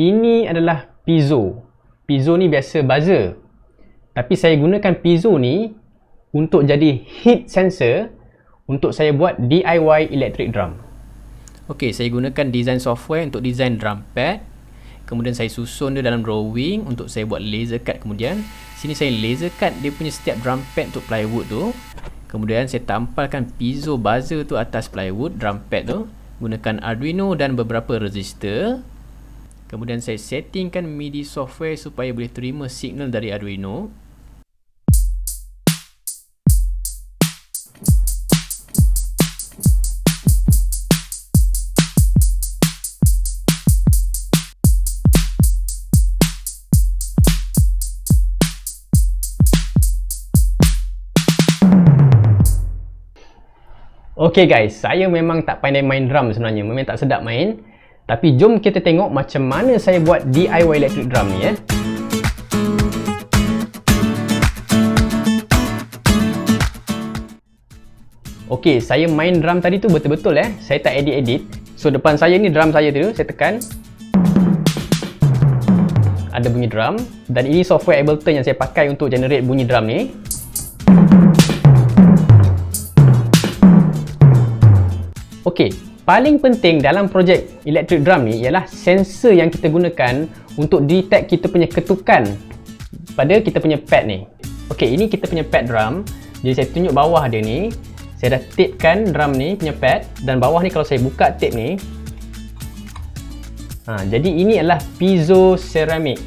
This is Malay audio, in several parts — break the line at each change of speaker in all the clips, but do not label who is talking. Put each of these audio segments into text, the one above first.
ini adalah piezo. Piezo ni biasa buzzer. Tapi saya gunakan piezo ni untuk jadi heat sensor untuk saya buat DIY electric drum. Okey, saya gunakan design software untuk design drum pad. Kemudian saya susun dia dalam drawing untuk saya buat laser cut kemudian. Sini saya laser cut dia punya setiap drum pad untuk plywood tu. Kemudian saya tampalkan piezo buzzer tu atas plywood drum pad tu. Gunakan Arduino dan beberapa resistor. Kemudian saya settingkan MIDI software supaya boleh terima signal dari Arduino. Okay guys, saya memang tak pandai main drum sebenarnya, memang tak sedap main. Tapi jom kita tengok macam mana saya buat DIY electric drum ni . Okay, saya main drum tadi tu betul-betul saya tak edit-edit. So depan saya ni drum saya tu, saya tekan. Ada bunyi drum. Dan ini software Ableton yang saya pakai untuk generate bunyi drum ni. Okey, paling penting dalam projek electric drum ni ialah sensor yang kita gunakan untuk detect kita punya ketukan pada kita punya pad ni. Okey, ini kita punya pad drum. Jadi saya tunjuk bawah dia ni. Saya dah tapekan drum ni punya pad dan bawah ni kalau saya buka tape ni. Jadi ini adalah piezo ceramic.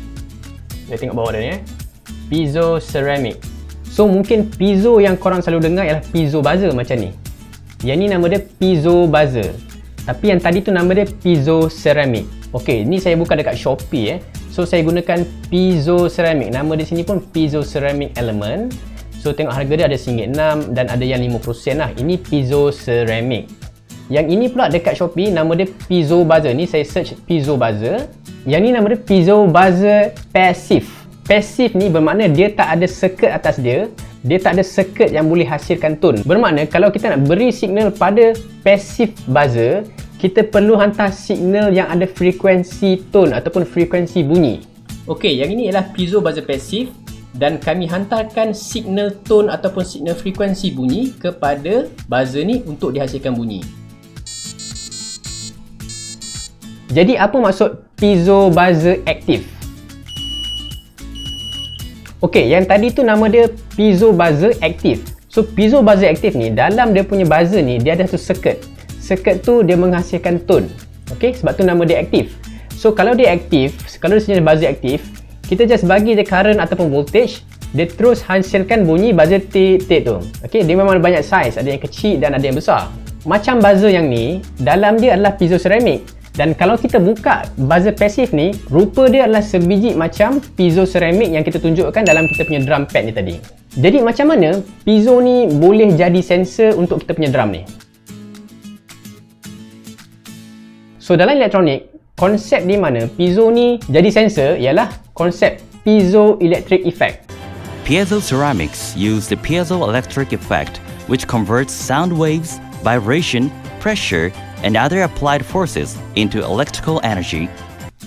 Saya tengok bawah dia ni piezo ceramic. So mungkin piezo yang korang selalu dengar ialah piezo buzzer macam ni. Yang ni nama dia piezo buzzer. Tapi yang tadi tu nama dia piezo ceramic. Okey, ni saya buka dekat Shopee So saya gunakan piezo ceramic. Nama di sini pun piezo ceramic element. So tengok harga dia ada RM1.6 dan ada yang 5% lah. Ini piezo ceramic. Yang ini pula dekat Shopee nama dia piezo buzzer. Ni saya search piezo buzzer. Yang ni nama dia piezo buzzer passive. Passive ni bermakna dia tak ada circuit atas dia. Dia tak ada circuit yang boleh hasilkan tone. Bermakna kalau kita nak beri signal pada passive buzzer, kita perlu hantar signal yang ada frekuensi tone ataupun frekuensi bunyi. Okey, yang ini ialah piezo buzzer passive dan kami hantarkan signal tone ataupun signal frekuensi bunyi kepada buzzer ni untuk dihasilkan bunyi. Jadi apa maksud piezo buzzer active? Okey, yang tadi tu nama dia piezo buzzer active. So piezo buzzer active ni dalam dia punya buzzer ni dia ada satu circuit. Circuit tu dia menghasilkan tone. Okey, sebab tu nama dia active. So kalau dia aktif, kalau dia sejenis buzzer aktif, kita just bagi dia current ataupun voltage, dia terus hasilkan bunyi buzzer tit tu. Okey, dia memang banyak size, ada yang kecil dan ada yang besar. Macam buzzer yang ni, dalam dia adalah piezo ceramic. Dan kalau kita buka buzzer pasif ni, rupa dia adalah sebiji macam piezo ceramic yang kita tunjukkan dalam kita punya drum pad ni tadi. Jadi macam mana piezo ni boleh jadi sensor untuk kita punya drum ni? So dalam elektronik, konsep di mana piezo ni jadi sensor ialah konsep piezoelectric effect.
Piezo ceramics use the piezoelectric effect, which converts sound waves, vibration, pressure, and other applied forces into electrical energy.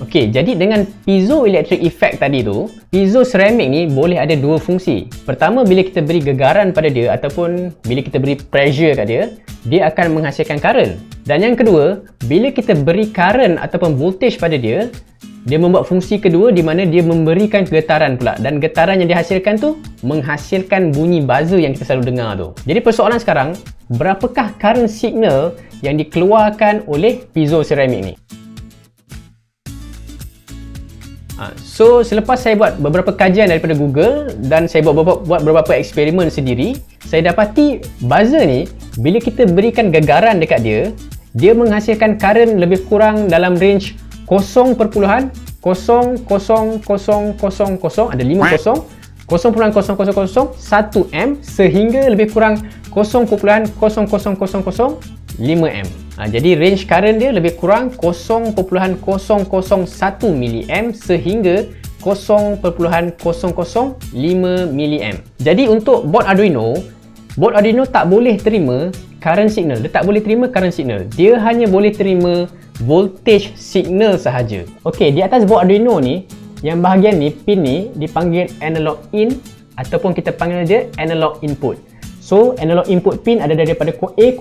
Okey, jadi dengan piezoelectric effect tadi tu, piezo ceramic ni boleh ada dua fungsi. Pertama, bila kita beri gegaran pada dia ataupun bila kita beri pressure kat dia, dia akan menghasilkan current. Dan yang kedua, bila kita beri current ataupun voltage pada dia, dia membuat fungsi kedua di mana dia memberikan getaran pula. Dan getaran yang dihasilkan tu menghasilkan bunyi buzzer yang kita selalu dengar tu. Jadi persoalan sekarang, berapakah current signal yang dikeluarkan oleh piezo ceramic ni? So selepas saya buat beberapa kajian daripada Google dan saya buat beberapa eksperimen sendiri, saya dapati buzzer ni bila kita berikan gegaran dekat dia, dia menghasilkan current lebih kurang dalam range 0.00000, ada 5 0.0001 M sehingga lebih kurang 0.00005 M. Jadi range current dia lebih kurang 0.001 mA sehingga 0.005 mA. Jadi untuk board Arduino tak boleh terima current signal. Dia tak boleh terima current signal. Dia hanya boleh terima voltage signal sahaja. Okey, di atas board Arduino ni, yang bahagian ni, pin ni dipanggil analog in ataupun kita panggil dia analog input. So, analog input pin ada daripada A0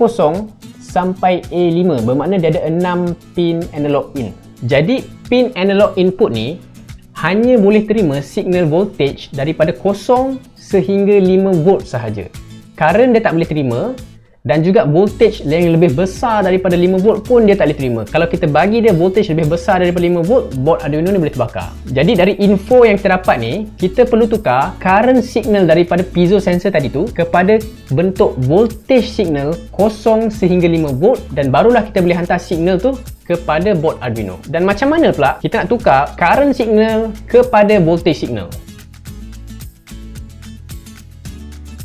sampai A5, bermakna dia ada 6 pin analog in. Jadi, pin analog input ni hanya boleh terima signal voltage daripada 0 sehingga 5 volt sahaja. Current dia tak boleh terima, dan juga voltage yang lebih besar daripada 5 volt pun dia tak boleh terima. Kalau kita bagi dia voltage lebih besar daripada 5 volt, board Arduino ni boleh terbakar. Jadi dari info yang kita dapat ni, kita perlu tukar current signal daripada piezo sensor tadi tu kepada bentuk voltage signal 0 sehingga 5 volt, dan barulah kita boleh hantar signal tu kepada board Arduino. Dan macam mana pula kita nak tukar current signal kepada voltage signal?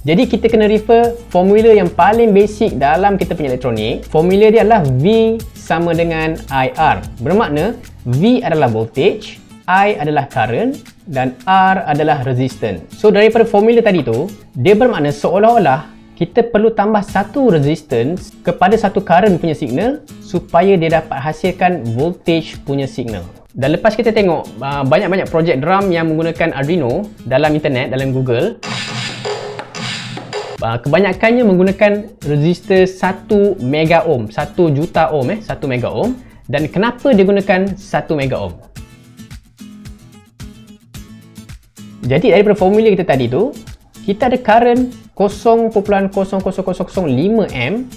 Jadi kita kena refer formula yang paling basic dalam kita punya elektronik. Formula dia adalah V sama dengan IR. Bermakna V adalah voltage, I adalah current dan R adalah resistance. So daripada formula tadi tu, dia bermakna seolah-olah kita perlu tambah satu resistance kepada satu current punya signal supaya dia dapat hasilkan voltage punya signal. Dan lepas kita tengok banyak-banyak projek drum yang menggunakan Arduino dalam internet, dalam Google, kebanyakannya menggunakan resistor 1 mega ohm, 1 juta ohm 1 mega ohm. Dan kenapa dia gunakan 1 mega ohm? Jadi daripada formula kita tadi tu, kita ada current 0.00005 amp,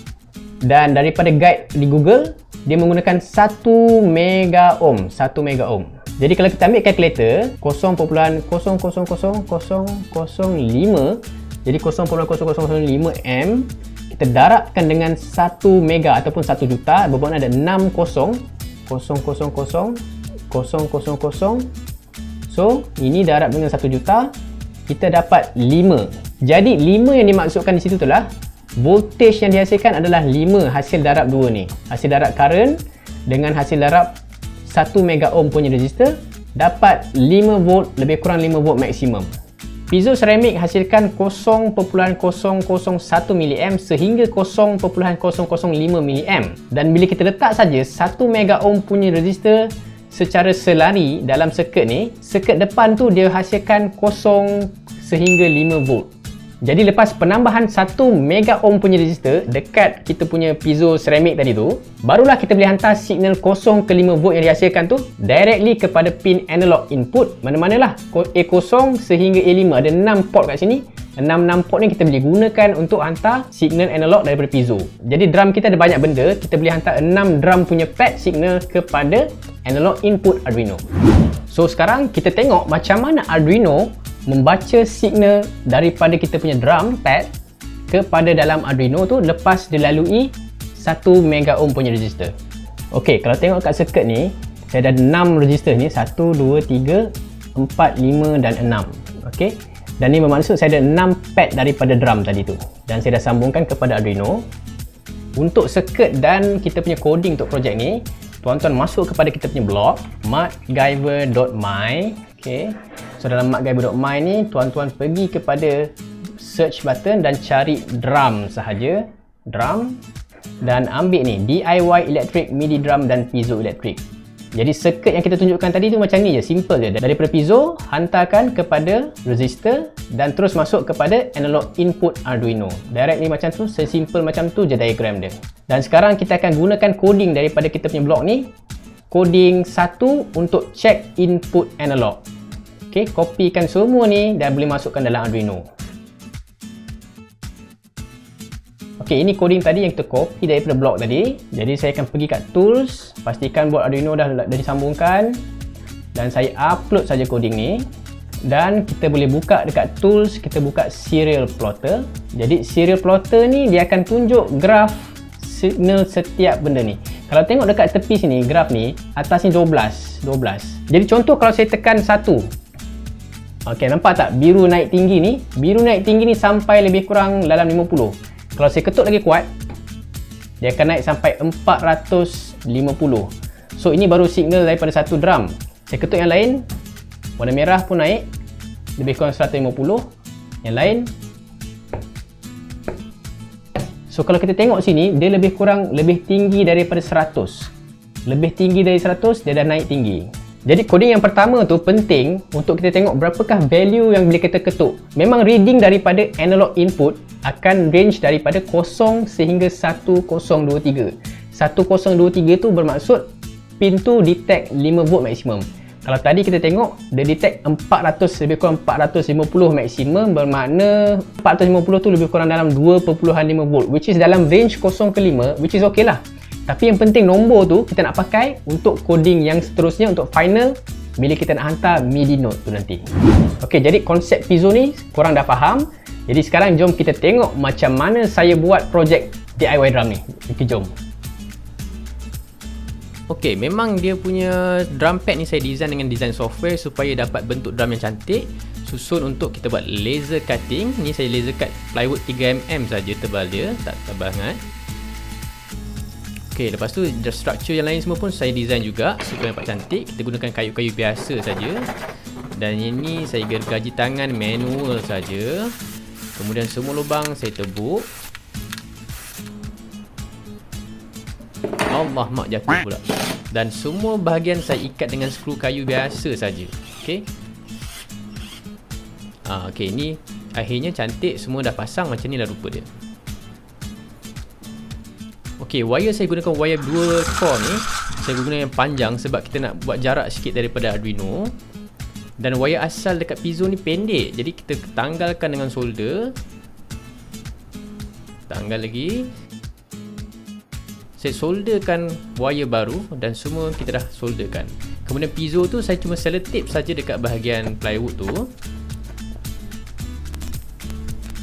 dan daripada guide di Google dia menggunakan 1 mega ohm, 1 mega ohm. Jadi kalau kita ambil kalkulator 0.00005, jadi 0.0005 M, kita darabkan dengan 1 mega ataupun 1 juta, bermakna ada 6 kosong, 0000000. So, ini darab dengan 1 juta, kita dapat 5. Jadi 5 yang dimaksudkan di situ itulah voltage yang dihasilkan adalah 5 hasil darab 2 ni. Hasil darab current dengan hasil darab 1 mega ohm punya resistor dapat 5 volt, lebih kurang 5 volt maksimum. Piezo ceramic hasilkan 0.001 mA sehingga 0.005 mA, dan bila kita letak saja 1 mega ohm punya resistor secara selari dalam circuit ni, circuit depan tu dia hasilkan 0 sehingga 5 volt. Jadi lepas penambahan 1 mega ohm punya resistor dekat kita punya piezo ceramic tadi tu, barulah kita boleh hantar signal 0 ke 5 volt yang dihasilkan tu directly kepada pin analog input mana-manalah, A0 sehingga A5. Ada 6 port kat sini. 6 port ni kita boleh gunakan untuk hantar signal analog daripada piezo. Jadi drum kita ada banyak benda, kita boleh hantar 6 drum punya pad signal kepada analog input Arduino. So sekarang kita tengok macam mana Arduino membaca signal daripada kita punya drum pad kepada dalam Arduino tu lepas dilalui 1 mega ohm punya resistor. Okey, kalau tengok kat circuit ni, saya ada 6 resistor ni, 1, 2, 3, 4, 5 dan 6. Okey. Dan ni bermaksud saya ada 6 pad daripada drum tadi tu. Dan saya dah sambungkan kepada Arduino. Untuk circuit dan kita punya coding untuk projek ni, tuan-tuan masuk kepada kita punya blog markgiver.my. Okey. So dalam markgiver.my ni, tuan-tuan pergi kepada search button dan cari drum sahaja, drum, dan ambil ni DIY electric, MIDI drum dan piezo electric. Jadi circuit yang kita tunjukkan tadi tu macam ni je, simple je. Daripada piezo hantarkan kepada resistor dan terus masuk kepada analog input Arduino. Directly macam tu, sesimpel macam tu je diagram dia. Dan sekarang kita akan gunakan coding daripada kita punya blok ni. Coding 1 untuk check input analog. Okey, kopikan semua ni dan boleh masukkan dalam Arduino. Okey, ini coding tadi yang kita copy daripada blok tadi. Jadi saya akan pergi kat tools, pastikan board Arduino dah disambungkan, dan saya upload saja coding ni. Dan kita boleh buka dekat tools, kita buka serial plotter. Jadi serial plotter ni dia akan tunjuk graf signal setiap benda ni. Kalau tengok dekat tepi sini, graf ni atas ni 12. Jadi contoh kalau saya tekan 1, okey, nampak tak biru naik tinggi ni? Biru naik tinggi ni sampai lebih kurang dalam 50. Kalau saya ketuk lagi kuat, dia akan naik sampai 450. So ini baru signal daripada satu drum. Saya ketuk yang lain, warna merah pun naik lebih kurang 150. Yang lain. So kalau kita tengok sini, dia lebih kurang lebih tinggi daripada 100. Lebih tinggi dari 100, dia dah naik tinggi. Jadi coding yang pertama tu penting untuk kita tengok berapakah value yang boleh kita ketuk. Memang reading daripada analog input akan range daripada 0 sehingga 1023. 1023 tu bermaksud pin tu detect 5 volt maksimum. Kalau tadi kita tengok dia detect 400, lebih kurang 450 maksimum, bermakna 450 tu lebih kurang dalam 2.5 volt, which is dalam range 0 ke 5, which is okay lah. Tapi yang penting nombor tu kita nak pakai untuk coding yang seterusnya, untuk final bila kita nak hantar MIDI note tu nanti. Ok, jadi konsep piezo ni korang dah faham. Jadi sekarang jom kita tengok macam mana saya buat projek DIY drum ni. Ok, jom.
Ok, memang dia punya drum pad ni saya design dengan design software supaya dapat bentuk drum yang cantik. Susun untuk kita buat laser cutting. Ni saya laser cut plywood 3mm saja tebal dia, tak tebal sangat. Ok, lepas tu structure yang lain semua pun saya design juga supaya nampak cantik. Kita gunakan kayu-kayu biasa saja. Dan ini saya gergaji tangan manual saja. Kemudian semua lubang saya tebuk. Allah, mak jatuh pula. Dan semua bahagian saya ikat dengan skru kayu biasa saja. Ok. Ok, ni akhirnya cantik. Semua dah pasang, macam ni lah rupa dia. Ok, wire saya gunakan wire 2 core ni. Saya guna yang panjang sebab kita nak buat jarak sikit daripada Arduino. Dan wire asal dekat piezo ni pendek, jadi kita tanggalkan dengan solder. Tanggal lagi. Saya solderkan wire baru dan semua kita dah solderkan. Kemudian piezo tu saya cuma selotip saja dekat bahagian plywood tu.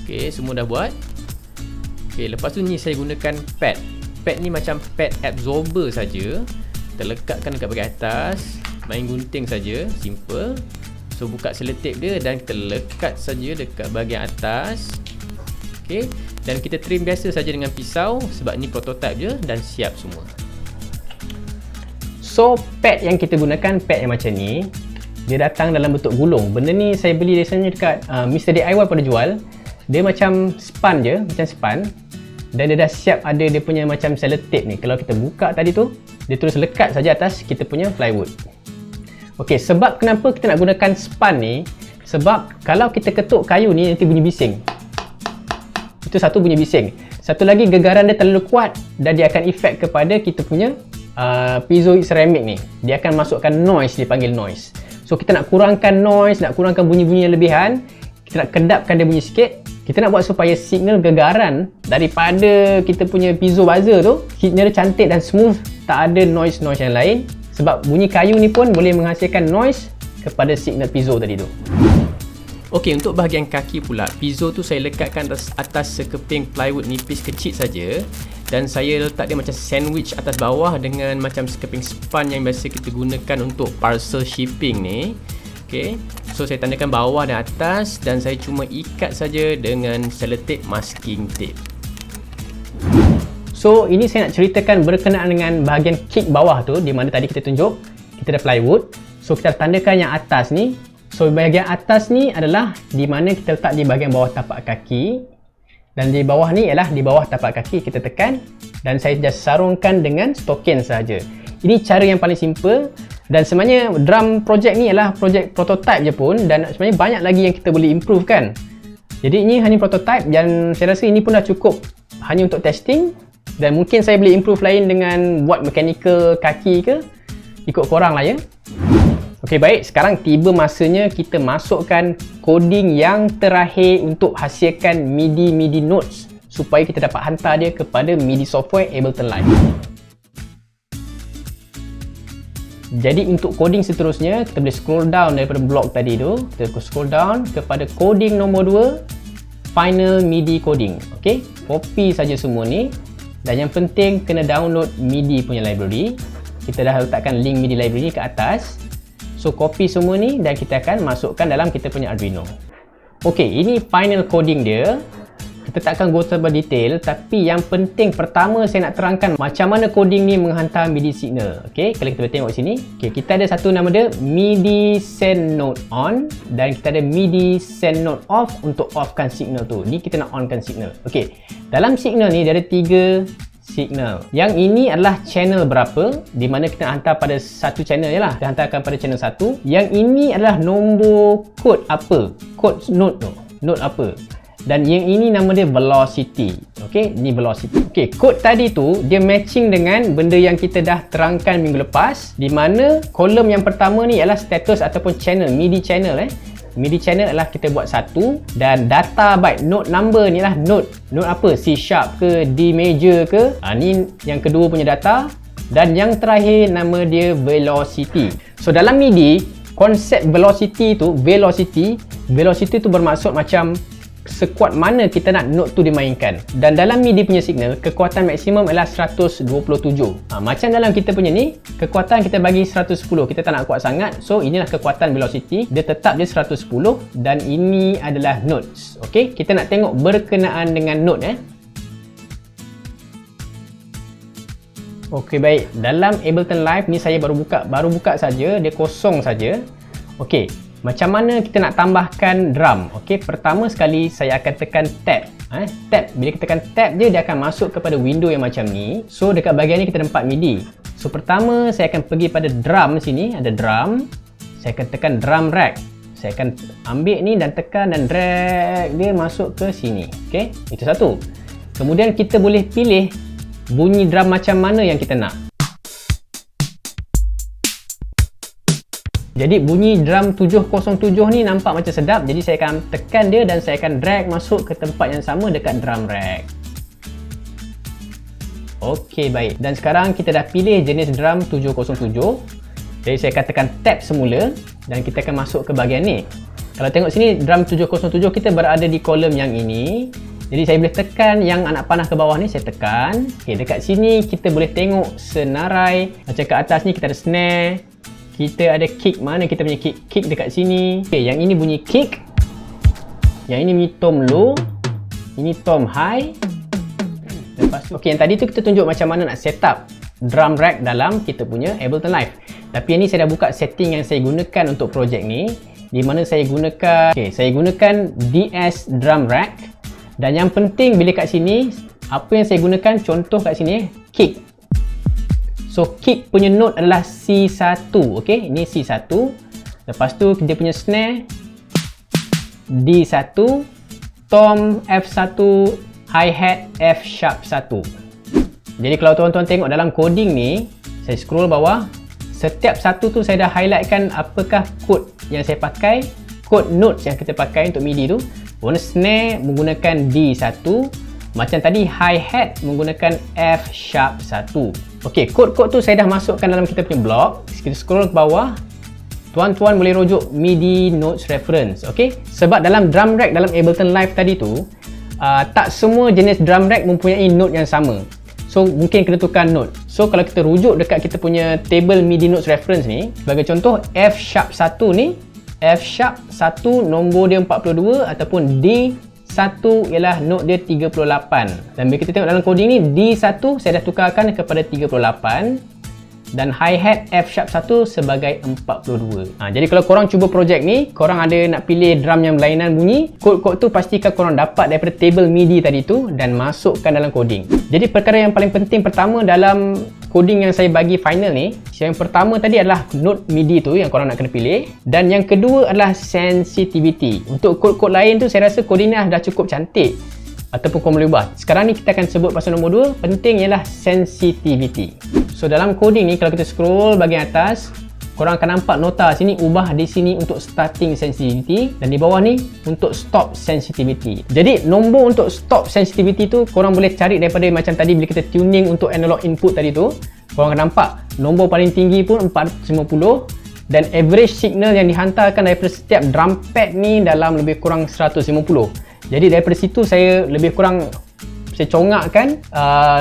Ok, semua dah buat. Ok, lepas tu ni saya gunakan pad. Pad ni macam pad absorber saja. Kita lekatkan dekat bahagian atas. Main gunting saja, simple. So buka selotip dia dan kita lekat saja dekat bahagian atas. Ok, dan kita trim biasa saja dengan pisau sebab ni prototype je dan siap semua.
So pad yang kita gunakan, pad yang macam ni, dia datang dalam bentuk gulung. Benda ni saya beli biasanya dekat Mr. DIY pada jual. Dia macam span je, macam span. Dan dia dah siap ada dia punya macam selotip ni. Kalau kita buka tadi tu, dia terus lekat saja atas kita punya plywood. Ok, sebab kenapa kita nak gunakan span ni, sebab kalau kita ketuk kayu ni nanti bunyi bising. Itu satu, bunyi bising. Satu lagi, gegaran dia terlalu kuat dan dia akan efek kepada kita punya piezoic ceramic ni. Dia akan masukkan noise, dipanggil noise. So kita nak kurangkan noise, nak kurangkan bunyi-bunyi yang lebihan. Kita nak kedapkan dia bunyi sikit. Kita nak buat supaya signal gegaran daripada kita punya piezo buzzer tu, signal dia cantik dan smooth, tak ada noise-noise yang lain. Sebab bunyi kayu ni pun boleh menghasilkan noise kepada signal piezo tadi tu.
Ok, untuk bahagian kaki pula, piezo tu saya lekatkan atas sekeping plywood nipis kecil saja. Dan saya letak dia macam sandwich atas bawah dengan macam sekeping span yang biasa kita gunakan untuk parcel shipping ni. Ok, so saya tandakan bawah dan atas dan saya cuma ikat saja dengan selotip masking tape.
So ini saya nak ceritakan berkenaan dengan bahagian kick bawah tu, di mana tadi kita tunjuk kita ada plywood. So kita tandakan yang atas ni. So bahagian atas ni adalah di mana kita letak di bahagian bawah tapak kaki. Dan di bawah ni ialah di bawah tapak kaki kita tekan. Dan saya just sarungkan dengan stokin saja. Ini cara yang paling simple. Dan sebenarnya drum project ni adalah projek prototype je pun. Dan sebenarnya banyak lagi yang kita boleh improve kan. Jadi ini hanya prototype dan saya rasa ini pun dah cukup hanya untuk testing. Dan mungkin saya boleh improve lain dengan buat mechanical kaki ke. Ikut korang lah ya. Ok, baik, sekarang tiba masanya kita masukkan coding yang terakhir untuk hasilkan MIDI notes supaya kita dapat hantar dia kepada MIDI software Ableton Live. Jadi untuk coding seterusnya, kita boleh scroll down daripada blok tadi tu. Kita scroll down kepada coding nombor 2, Final MIDI Coding. Ok, copy saja semua ni. Dan yang penting kena download MIDI punya library. Kita dah letakkan link MIDI library ni ke atas. So copy semua ni dan kita akan masukkan dalam kita punya Arduino. Ok, ini final coding dia. Kita tak akan go terlalu detail, tapi yang penting pertama saya nak terangkan macam mana coding ni menghantar MIDI signal. Ok, kalau kita boleh tengok sini. Ok, kita ada satu nama dia MIDI send note on dan kita ada MIDI send note off untuk offkan signal tu. Ni kita nak onkan signal. Ok, dalam signal ni dia ada 3 signal. Yang ini adalah channel berapa, di mana kita hantar pada satu channel je lah. Kita hantarkan pada channel 1. Yang ini adalah nombor kod apa, kod node tu, node apa. Dan yang ini nama dia velocity. Okey, ni velocity. Okey, kod tadi tu dia matching dengan benda yang kita dah terangkan minggu lepas, di mana kolom yang pertama ni ialah status ataupun channel, MIDI channel MIDI channel adalah kita buat satu, dan data byte node number ni lah node apa, C sharp ke, D major ke, ni yang kedua punya data, dan yang terakhir nama dia velocity. So dalam MIDI, konsep velocity tu bermaksud macam sekuat mana kita nak note tu dimainkan. Dan dalam MIDI punya signal, kekuatan maksimum adalah 127. Macam dalam kita punya ni, kekuatan kita bagi 110, kita tak nak kuat sangat. So inilah kekuatan velocity, dia tetap dia 110, dan ini adalah notes. Okey, kita nak tengok berkenaan dengan note Okey, baik. Dalam Ableton Live ni saya baru buka saja, dia kosong saja. Okey, macam mana kita nak tambahkan drum? Okey, pertama sekali saya akan tekan tab. Tab, bila kita tekan tab je, dia akan masuk kepada window yang macam ni. So dekat bahagian ni kita tempat MIDI. So pertama saya akan pergi pada drum sini, ada drum. Saya akan tekan drum rack. Saya akan ambil ni dan tekan dan drag dia masuk ke sini. Okey, itu satu. Kemudian kita boleh pilih bunyi drum macam mana yang kita nak. Jadi bunyi drum 707 ni nampak macam sedap, jadi saya akan tekan dia dan saya akan drag masuk ke tempat yang sama dekat drum rack. Okey, baik. Dan sekarang kita dah pilih jenis drum 707. Jadi saya akan tekan tab semula dan kita akan masuk ke bahagian ni. Kalau tengok sini, drum 707 kita berada di kolom yang ini. Jadi saya boleh tekan yang anak panah ke bawah ni, saya tekan. Okey, dekat sini kita boleh tengok senarai. Macam ke atas ni kita ada snare. Kita ada kick, mana kita punya kick? Kick dekat sini. Okey, yang ini bunyi kick. Yang ini bunyi tom low. Ini tom high. Lepas tu, okey, yang tadi tu kita tunjuk macam mana nak set up drum rack dalam kita punya Ableton Live. Tapi yang ni saya dah buka setting yang saya gunakan untuk projek ni, di mana saya gunakan, saya gunakan DS drum rack. Dan yang penting bila kat sini, apa yang saya gunakan, contoh kat sini, kick. So kick punya note adalah C1. Okey, ini C1. Lepas tu dia punya snare D1, tom F1, hi-hat F sharp 1. Jadi kalau tuan-tuan tengok dalam coding ni, saya scroll bawah, setiap satu tu saya dah highlightkan apakah kod yang saya pakai, kod notes yang kita pakai untuk MIDI tu. Warna snare menggunakan D1, macam tadi hi-hat menggunakan F sharp 1. Okey, kod-kod tu saya dah masukkan dalam kita punya blog. Kita scroll ke bawah, tuan-tuan boleh rujuk MIDI notes reference. Okey, sebab dalam drum rack dalam Ableton Live tadi tu, tak semua jenis drum rack mempunyai note yang sama. So mungkin kena tukar note. So kalau kita rujuk dekat kita punya table MIDI notes reference ni, sebagai contoh F sharp 1 ni, F sharp 1 nombor dia 42 ataupun D1 ialah note dia 38. Dan bila kita tengok dalam coding ni, D1 saya dah tukarkan kepada 38 dan hi-hat F sharp 1 sebagai 42. Jadi kalau korang cuba projek ni, korang ada nak pilih drum yang berlainan bunyi, kod-kod tu pastikan korang dapat daripada table MIDI tadi tu dan masukkan dalam coding. Jadi perkara yang paling penting pertama dalam coding yang saya bagi final ni, yang pertama tadi adalah note MIDI tu yang korang nak kena pilih, dan yang kedua adalah sensitivity. Untuk kod-kod lain tu saya rasa coding ni dah cukup cantik ataupun korang boleh ubah. Sekarang ni kita akan sebut pasal nombor 2, penting ialah sensitivity. So dalam coding ni kalau kita scroll bahagian atas, korang akan nampak nota sini, ubah di sini untuk starting sensitivity dan di bawah ni untuk stop sensitivity. Jadi nombor untuk stop sensitivity tu korang boleh cari daripada macam tadi bila kita tuning untuk analog input tadi tu. Korang akan nampak nombor paling tinggi pun 450 dan average signal yang dihantarkan daripada setiap drum pad ni dalam lebih kurang 150. Jadi daripada situ saya lebih kurang saya congakkan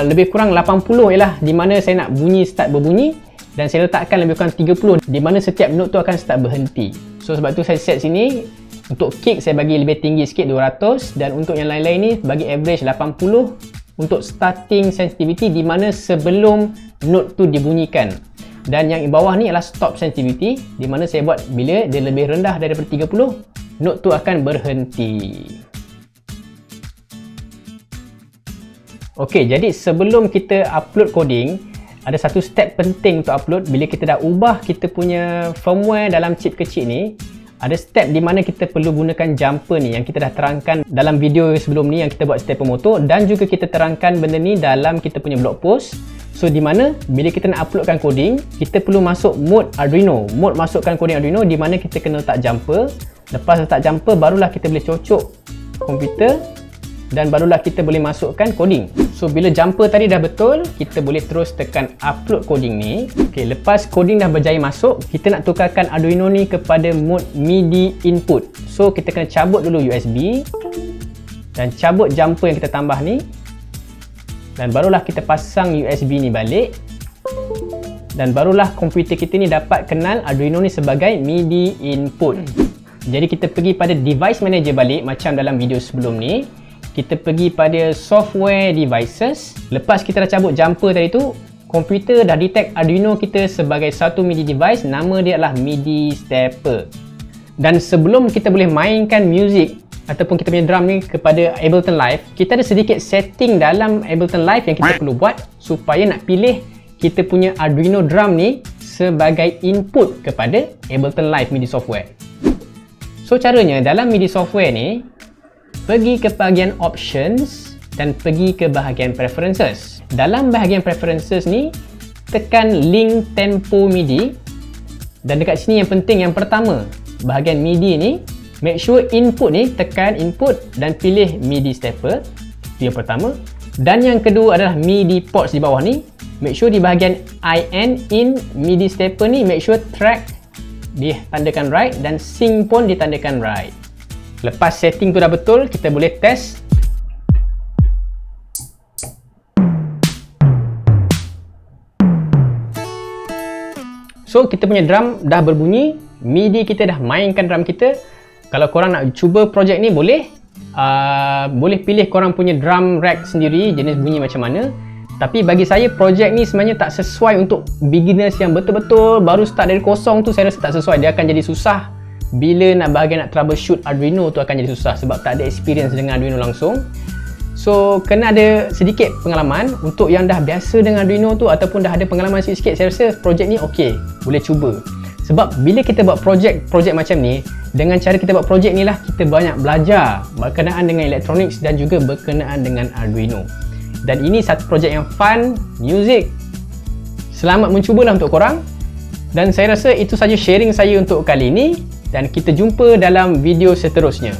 lebih kurang 80 ialah di mana saya nak bunyi start berbunyi, dan saya letakkan lebih kurang 30 di mana setiap note tu akan start berhenti. So sebab tu saya set sini untuk kick saya bagi lebih tinggi sikit 200, dan untuk yang lain-lain ni bagi average 80 untuk starting sensitivity di mana sebelum note tu dibunyikan. Dan yang di bawah ni adalah stop sensitivity di mana saya buat bila dia lebih rendah daripada 30, note tu akan berhenti. Okey, jadi sebelum kita upload coding, ada satu step penting untuk upload. Bila kita dah ubah kita punya firmware dalam chip kecil ni, ada step di mana kita perlu gunakan jumper ni yang kita dah terangkan dalam video sebelum ni yang kita buat step motor, dan juga kita terangkan benda ni dalam kita punya blog post. So di mana bila kita nak uploadkan coding, kita perlu masuk mode Arduino. Mode masukkan coding Arduino di mana kita kena letak jumper. Lepas letak jumper, barulah kita boleh cocok komputer dan barulah kita boleh masukkan coding. So bila jumper tadi dah betul, kita boleh terus tekan upload coding ni. Okay, lepas coding dah berjaya masuk, kita nak tukarkan Arduino ni kepada mode MIDI input. So kita kena cabut dulu USB dan cabut jumper yang kita tambah ni, dan barulah kita pasang USB ni balik, dan barulah komputer kita ni dapat kenal Arduino ni sebagai MIDI input. Jadi kita pergi pada device manager balik macam dalam video sebelum ni. Kita pergi pada software devices. Lepas kita dah cabut jumper tadi tu, komputer dah detect Arduino kita sebagai satu MIDI device. Nama dia adalah MIDI stepper. Dan sebelum kita boleh mainkan music ataupun kita punya drum ni kepada Ableton Live, kita ada sedikit setting dalam Ableton Live yang kita perlu buat supaya nak pilih kita punya Arduino drum ni sebagai input kepada Ableton Live MIDI software. So caranya dalam MIDI software ni, pergi ke bahagian options dan pergi ke bahagian preferences. Dalam bahagian preferences ni, tekan link tempo MIDI, dan dekat sini yang penting yang pertama, bahagian MIDI ni, make sure input ni tekan input dan pilih MIDI stepper. Itu yang pertama. Dan yang kedua adalah MIDI ports di bawah ni. Make sure di bahagian in MIDI stepper ni, make sure track ditandakan right dan sync pun ditandakan right. Lepas setting tu dah betul, kita boleh test. So kita punya drum dah berbunyi, MIDI kita dah mainkan drum kita. Kalau korang nak cuba projek ni boleh. Boleh pilih korang punya drum rack sendiri, jenis bunyi macam mana. Tapi bagi saya projek ni sebenarnya tak sesuai untuk beginners yang betul-betul baru start dari kosong tu. Saya rasa tak sesuai, dia akan jadi susah. Bila nak bahagian nak troubleshoot Arduino tu akan jadi susah sebab tak ada experience dengan Arduino langsung. So kena ada sedikit pengalaman. Untuk yang dah biasa dengan Arduino tu ataupun dah ada pengalaman sikit-sikit, saya rasa projek ni okey, boleh cuba. Sebab bila kita buat projek macam ni, dengan cara kita buat projek ni lah kita banyak belajar berkenaan dengan electronics dan juga berkenaan dengan Arduino. Dan ini satu projek yang fun, music. Selamat mencubalah untuk korang. Dan saya rasa itu saja sharing saya untuk kali ini. Dan kita jumpa dalam video seterusnya.